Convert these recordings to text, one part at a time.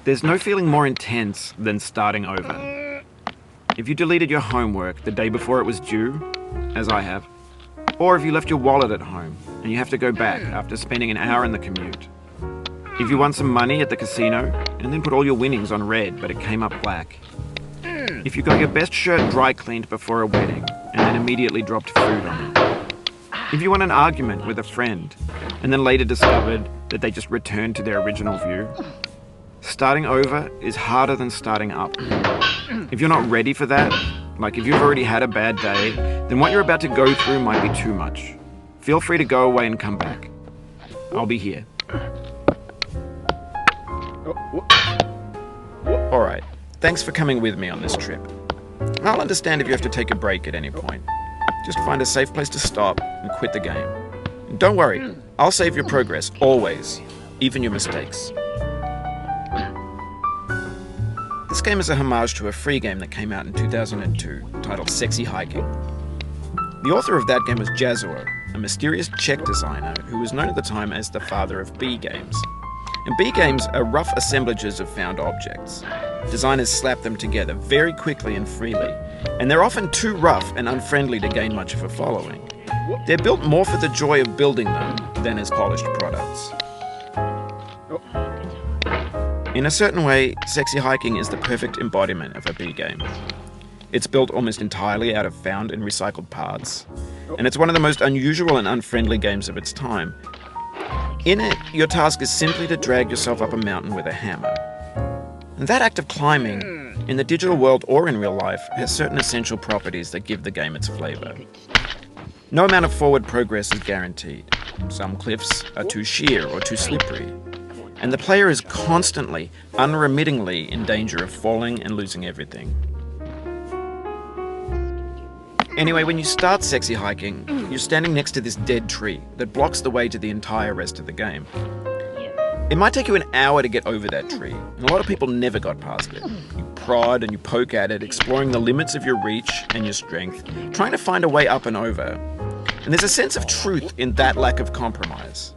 There's no feeling more intense than starting over. If you deleted your homework the day before it was due, as I have, or if you left your wallet at home and you have to go back after spending an hour in the commute. If you won some money at the casino and then put all your winnings on red but it came up black. If you got your best shirt dry cleaned before a wedding and then immediately dropped food on it. If you won an argument with a friend and then later discovered that they just returned to their original view. Starting over is harder than starting up. If you're not ready for that, like if you've already had a bad day, then what you're about to go through might be too much. Feel free to go away and come back. I'll be here. Alright, thanks for coming with me on this trip. I'll understand if you have to take a break at any point. Just find a safe place to stop and quit the game. And don't worry, I'll save your progress, always, even your mistakes. This game is a homage to a free game that came out in 2002, titled Sexy Hiking. The author of that game was Jazzuo, a mysterious Czech designer who was known at the time as the father of B games. And B games are rough assemblages of found objects. Designers slap them together very quickly and freely, and they're often too rough and unfriendly to gain much of a following. They're built more for the joy of building them than as polished products. In a certain way, Sexy Hiking is the perfect embodiment of a B game. It's built almost entirely out of found and recycled parts, and it's one of the most unusual and unfriendly games of its time. In it, your task is simply to drag yourself up a mountain with a hammer. And that act of climbing, in the digital world or in real life, has certain essential properties that give the game its flavor. No amount of forward progress is guaranteed. Some cliffs are too sheer or too slippery. And the player is constantly, unremittingly in danger of falling and losing everything. Anyway, when you start Sexy Hiking, you're standing next to this dead tree that blocks the way to the entire rest of the game. It might take you an hour to get over that tree, and a lot of people never got past it. You prod and you poke at it, exploring the limits of your reach and your strength, trying to find a way up and over. And there's a sense of truth in that lack of compromise.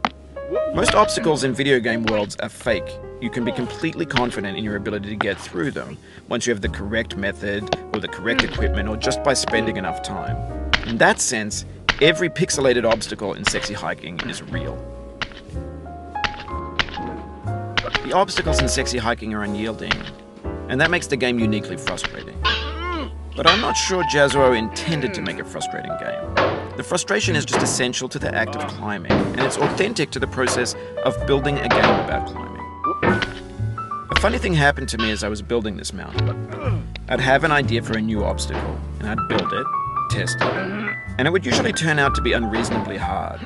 Most obstacles in video game worlds are fake. You can be completely confident in your ability to get through them once you have the correct method or the correct equipment or just by spending enough time. In that sense, every pixelated obstacle in Sexy Hiking is real. The obstacles in Sexy Hiking are unyielding, and that makes the game uniquely frustrating. But I'm not sure Jazzuo intended to make a frustrating game. The frustration is just essential to the act of climbing, and it's authentic to the process of building a game about climbing. A funny thing happened to me as I was building this mountain. I'd have an idea for a new obstacle, and I'd build it, test it, and it would usually turn out to be unreasonably hard.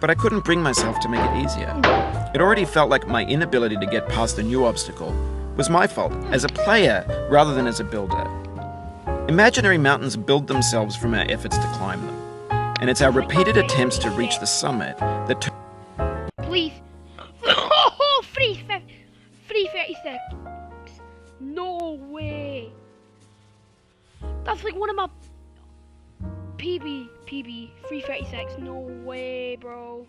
But I couldn't bring myself to make it easier. It already felt like my inability to get past the new obstacle was my fault, as a player rather than as a builder. Imaginary mountains build themselves from our efforts to climb them, and it's our repeated attempts to reach the summit that Please. Oh, 336. No way. That's like one of my PB 336. No way, bro.